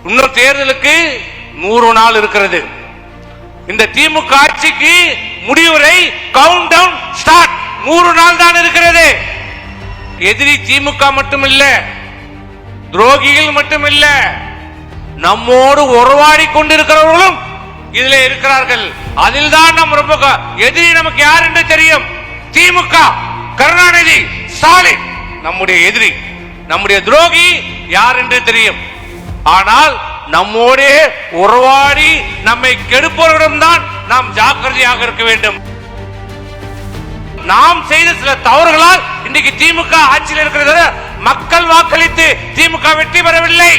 இன்னும் தேர்தலுக்கு 100 நாள் இருக்கிறது. இந்த திமுக ஆட்சிக்கு முடிவுரை கவுண்ட் டவுன் ஸ்டார்ட். 100 நாள் தான் இருக்கிறது. எதிரி திமுக மட்டுமில்ல, துரோகிகள் மட்டுமில்ல, நம்மோடு உறவாடி கொண்டிருக்கிறவர்களும் இதில் இருக்கிறார்கள். அதில் தான் நம் ரொம்ப எதிரி நமக்கு யார் என்று தெரியும். திமுக, கருணாநிதி, ஸ்டாலின் நம்முடைய எதிரி. நம்முடைய துரோகி யார் என்று தெரியும். ஆனால் நம்மோடே உறவாடி நம்மை கெடுப்பவரிடம் தான் நாம் ஜாக்கிரதையாக இருக்க வேண்டும். நாம் செய்த சில தவறுகளால் இன்றைக்கு திமுக ஆட்சியில் இருக்கிறது. மக்கள் வாக்களித்து திமுக வெற்றி பெறவில்லை.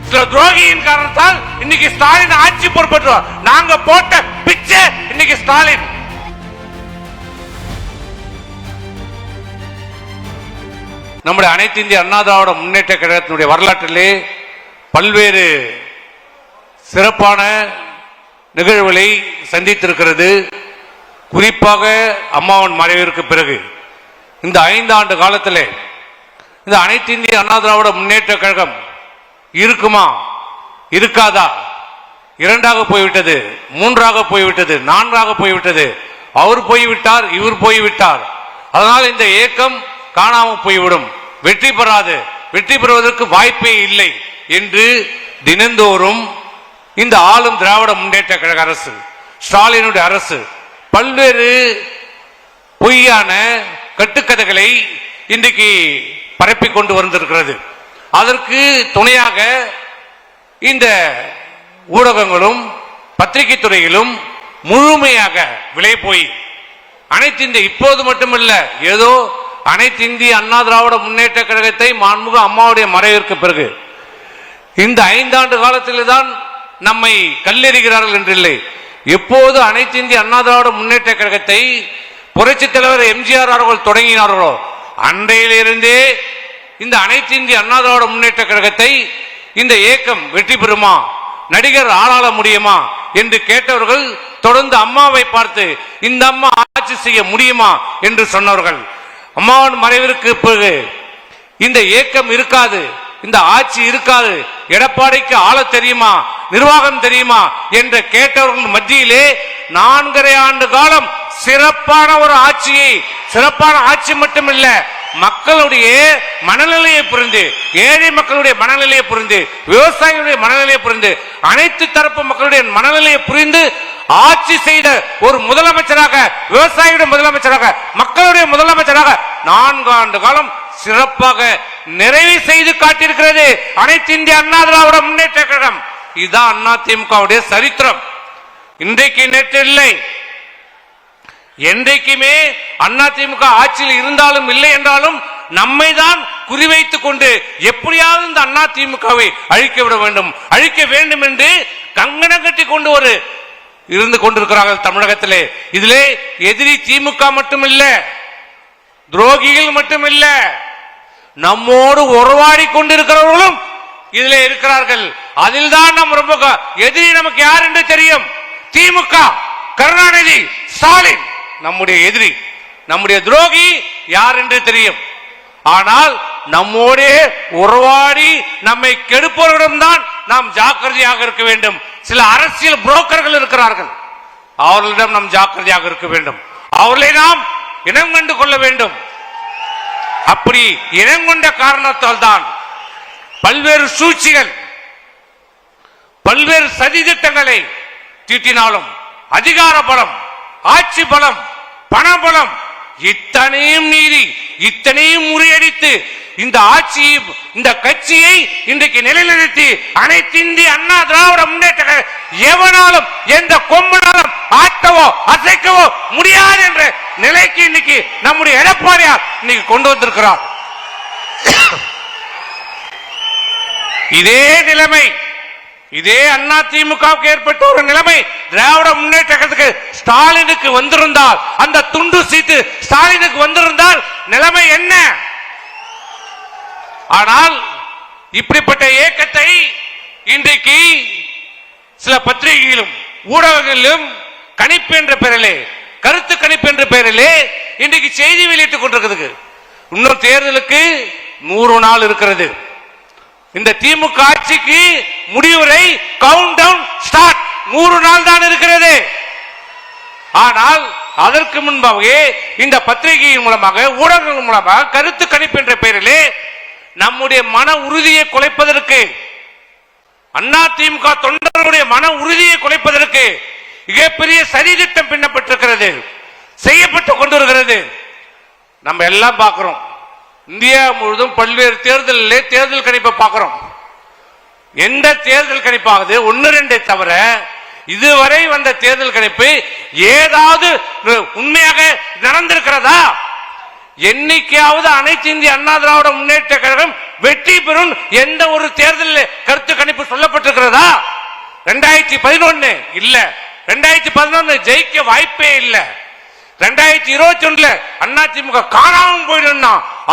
சில துரோகியின் காரணத்தால் இன்னைக்கு ஸ்டாலின் ஆட்சி பொறுப்பேற்றார். நாங்க போட்ட பிச்சை இன்னைக்கு ஸ்டாலின். நம்முடைய அனைத்து இந்திய அண்ணா திராவிட முன்னேற்ற கழகத்தினுடைய வரலாற்றிலே பல்வேறு சிறப்பான நிகழ்வுகளை சந்தித்திருக்கிறது. குறிப்பாக அம்மாவின் மறைவிற்கு பிறகு இந்த 5 ஆண்டு காலத்திலே இந்த அனைத்து இந்திய அண்ணா திராவிட முன்னேற்ற கழகம் இருக்குமா, இருக்காதா, 2ஆக போய்விட்டது, 3ஆக போய்விட்டது, 4ஆக போய்விட்டது. அவர் போய்விட்டார், இவர் போய்விட்டார். அதனால் இந்த இயக்கம் காணாமல் போய்விடும், வெற்றி பெறாது, வெற்றி பெறுவதற்கு வாய்ப்பே இல்லை என்று தினந்தோறும் இந்த ஆளும் திராவிட முன்னேற்ற கழக அரசு, ஸ்டாலினுடைய அரசு பல்வேறு பொய்யான கட்டுக்கதைகளை இன்றைக்கு பரப்பிக் கொண்டு வந்திருக்கிறது. அதற்கு துணையாக இந்த ஊடகங்களும் பத்திரிகை துறையிலும் முழுமையாக விலை போய் அனைத்து இந்திய இப்போது மட்டுமல்ல, ஏதோ அனைத்து இந்திய அண்ணா திராவிட முன்னேற்ற கழகத்தை மாண்புமிகு அம்மாவுடைய மறைவிற்கு பிறகு இந்த 5 ஆண்டு காலத்தில் தான் நம்மை கல்லெறிகிறார்கள் என்றில்லை. எப்போது அனைத்து இந்திய அண்ணா திராவிட முன்னேற்ற கழகத்தை புரட்சித் தலைவர் எம்ஜிஆர் அவர்கள் தொடங்கினார்களோ அன்றையிலிருந்தே இந்த அனைத்து இந்திய அண்ணா திராவிட முன்னேற்ற கழகத்தை இந்த இயக்கம் வெற்றி பெறுமா, நடிகர் ஆளாள முடியுமா என்று கேட்டவர்கள் தொடர்ந்து அம்மாவை பார்த்து இந்த அம்மா ஆட்சி செய்ய முடியுமா என்று சொன்னவர்கள். அம்மாவின் மறைவிற்கு பிறகு இந்த இயக்கம் இருக்காது, இந்த ஆட்சி இருக்காது, எடப்பாடிக்கு ஆள தெரியுமா, நிர்வாகம் தெரியுமா என்று கேட்டவர்கள் மத்தியிலே 4.5 ஆண்டு காலம் சிறப்பான ஒரு ஆட்சியை, சிறப்பான ஆட்சி மட்டுமில்ல, மக்களுடைய மனநிலையை புரிந்து, ஏழை மக்களுடைய மனநிலையை புரிந்து, விவசாயிகளுடைய மனநிலையை புரிந்து, அனைத்து தரப்பு மக்களுடைய மனநிலையை புரிந்து ஆட்சி செய்த ஒரு முதலமைச்சராக, விவசாயியுடைய முதலமைச்சராக, மக்களுடைய முதலமைச்சராக 4 ஆண்டு காலம் சிறப்பாக நிறைவு செய்து காட்டியிருக்கிறது அனைத்து இந்திய அண்ணா திராவிட முன்னேற்ற கழகம். இதுதான் அண்ணா திமுகவுடைய சரித்திரம். இன்றைக்கு நேற்று இல்லை, என்றைக்குமே அண்ணா திமுக ஆட்சியில் இருந்தாலும் இல்லை என்றாலும் நம்மை தான் குறிவைத்துக் கொண்டு எப்படியாவது இந்த அண்ணா திமுகவை அழிக்க விட வேண்டும், அழிக்க வேண்டும் என்று கங்கணம் கட்டி கொண்டு ஒரு இருந்து கொண்டிருக்கிறார்கள் தமிழகத்திலே. இதிலே எதிரி திமுக மட்டுமில்ல, துரோகிகள் மட்டுமில்ல, நம்மோடு உறவாடி கொண்டிருக்கிறவர்களும் இதிலே இருக்கிறார்கள். அதில் தான் நம் ரொம்ப எதிரி நமக்கு யார் என்று தெரியும். திமுக, கருணாநிதி, ஸ்டாலின் நம்முடைய எதிரி. நம்முடைய துரோகி யார் என்று தெரியும். ஆனால் நம்மோடே உறவாடி நம்மை கெடுப்பவரிடம் தான் நாம் ஜாக்கிரதையாக இருக்க வேண்டும். சில அரசியல் புரோக்கர்கள் இருக்கிறார்கள், அவர்களிடம் நாம் ஜாக்கிரதையாக இருக்க வேண்டும். அவர்களை நாம் இனம் கண்டு கொள்ள வேண்டும். அப்படி இனம் கொண்ட காரணத்தால் தான் பல்வேறு சூழ்ச்சிகள், பல்வேறு சதி திட்டங்களை தீட்டினாலும் அதிகார பலம், ஆட்சி பலம், பணபலம் இத்தனையும் மீறி, இத்தனையும் முறியடித்து இந்த ஆட்சியை, இந்த கட்சியை இன்றைக்கு நிலைநிறுத்தி அனைத்து இந்திய அண்ணா திராவிட முன்னேற்ற எவனாலும் எந்த கொம்பனாலும் ஆட்டவோ அசைக்கவோ முடியாது என்ற நிலைக்கு இன்னைக்கு நம்முடைய எடப்பாடியார் இன்னைக்கு கொண்டு வந்திருக்கிறார். இதே நிலைமை, இதே அண்ணா திமுகவுக்கு ஏற்பட்ட ஒரு நிலைமை திராவிட முன்னேற்றத்துக்கு ஸ்டாலினுக்கு வந்திருந்தால், அந்த துண்டு சீட்டு ஸ்டாலினுக்கு வந்திருந்தால் நிலைமை என்ன? ஆனால் இப்படிப்பட்ட இயக்கத்தை இன்றைக்கு சில பத்திரிகைகளிலும் ஊடகங்களிலும் கணிப்பு என்ற பெயரிலே, கருத்து கணிப்பு என்ற பெயரிலே இன்றைக்கு செய்தி வெளியிட்டுக் கொண்டிருக்கிறது. இன்னும் தேர்தலுக்கு 100 நாள் இருக்கிறது. இந்த திமுக ஆட்சிக்கு முடிவுரை கவுண்ட் டவுன் ஸ்டார்ட் 100 நாள் தான் இருக்கிறது. ஆனால் அதற்கு முன்பாகவே இந்த பத்திரிகையின் மூலமாக ஊடகங்கள் மூலமாக கருத்து கணிப்பு என்ற பெயரிலே நம்முடைய மன உறுதியை குலைப்பதற்கு, அண்ணா திமுக தொண்டர்களுடைய மன உறுதியை குலைப்பதற்கு மிகப்பெரிய சதி திட்டம் பின்னப்பட்டிருக்கிறது, செய்யப்பட்டுக் கொண்டிருக்கிறது. நம்ம எல்லாம் பார்க்கிறோம். இந்தியா முழுவதும் பல்வேறு தேர்தலிலே தேர்தல் கணிப்பை பார்க்கிறோம். எந்த தேர்தல் கணிப்பாவது 1-2 தவிர இதுவரை வந்த தேர்தல் கணிப்பு ஏதாவது உண்மையாக நடந்திருக்கிறதா? என்னைக்காவது அனைத்து இந்திய அண்ணா திராவிட முன்னேற்ற கழகம் வெற்றி பெறும் எந்த ஒரு தேர்தலில் கருத்து கணிப்பு சொல்லப்பட்டிருக்கிறதா? 2011 இல்ல, 2011 ஜெயிக்க வாய்ப்பே இல்ல, 2021 அண்ணா திமுக காணாமல் போயிடும்.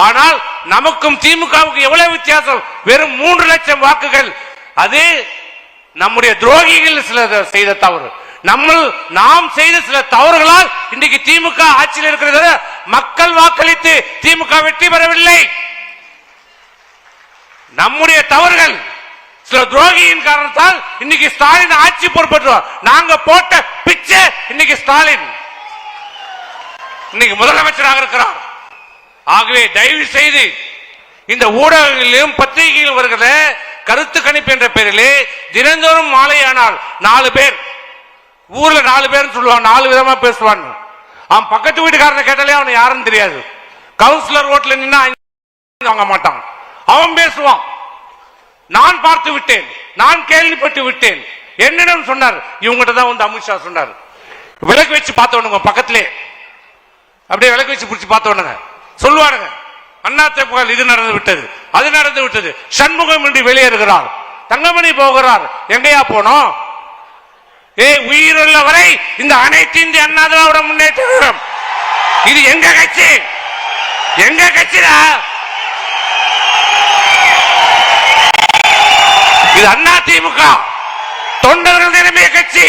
ஆனால் நமக்கும் திமுகவுக்கு எவ்வளவு வித்தியாசம்? வெறும் 3 லட்சம் வாக்குகள். அது நம்முடைய துரோகிகள் சில செய்த தவறு, நாம் செய்த சில தவறுகளால் இன்றைக்கு திமுக ஆட்சியில் இருக்கிறது. மக்கள் வாக்களித்து திமுக வெற்றி பெறவில்லை. நம்முடைய தவறுகள், சில துரோகியின் காரணத்தால் இன்னைக்கு ஸ்டாலின் ஆட்சி பொறுப்பேற்றுவார். நாங்க போட்ட பிச்சை இன்னைக்கு ஸ்டாலின் இன்னைக்கு முதலமைச்சராக இருக்கிறார். ஆகவே தயவு செய்து இந்த ஊடகங்களிலும் பத்திரிகையிலும் வருகிற கருத்து கணிப்பு என்ற பெயரிலே தினந்தோறும் மாலையானால் 4 பேர் ஊர்ல 4 பேர் சொல்லுவான், 4 விதமா பேசுவான். அவன் பக்கத்து வீட்டுக்காரனை கேட்டாலே அவனை யாருன்னு தெரியாது. கவுன்சிலர் ஓட்டுல நின்னா வாங்க மாட்டான், அவன் பேசுவான். நான் பார்த்து விட்டேன், நான் கேள்விப்பட்டு விட்டேன். என்னிடம் சொன்னார், இவங்கிட்ட தான் வந்து அமித்ஷா சொன்னார். விளக்கு வச்சு பார்த்தவனுங்க பக்கத்திலே அப்படியே விளக்கு வச்சு பிடிச்சி பார்த்தவனுங்க சொல்லுவாருங்க, அண்ணா திமுக இது நடந்து விட்டது, அது நடந்து விட்டது. சண்முகம் இன்றி வெளியேறுகிறார், தங்கமணி போகிறார். எங்கயா போனோம்? உயிருள்ள வரை இந்த அனைத்து இந்திய அண்ணா திராவிட முன்னேற்ற கழகம் இது எங்க கட்சி, எங்க கட்சிடா இது. அண்ணா திமுக தொண்டர்கள் நிலைமைய கட்சி,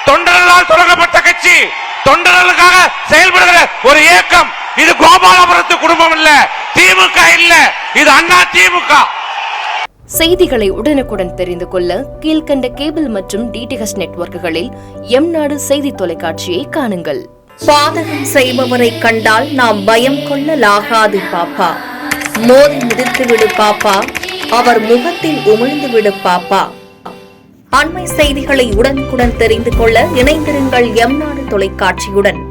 தொண்டர்களால் தொடங்கப்பட்ட கட்சி, தொண்டர்களுக்காக செயல்படுகிற ஒரு இயக்கம். இது கோபாலபுரத்து குடும்பம் இல்ல, திமுக இல்ல, இது அண்ணா திமுக. செய்திகளை உடனுக்குடன் தெரிந்து கொள்ள கீழ்கண்ட கேபிள் மற்றும் டிடிஎச் நெட்வொர்க்குகளில் எம்நாடு செய்தி தொலைக்காட்சியை காணுங்கள். பாதகம் செய்பவரை கண்டால் நாம் பயம் கொள்ளலாகாது பாப்பா. மோதி மிதித்து விடு பாப்பா, அவர் முகத்தில் உமிழ்ந்து விடு பாப்பா. அண்மை செய்திகளை உடனுக்குடன் தெரிந்து கொள்ள இணைந்திருங்கள் எம்நாடு தொலைக்காட்சியுடன்.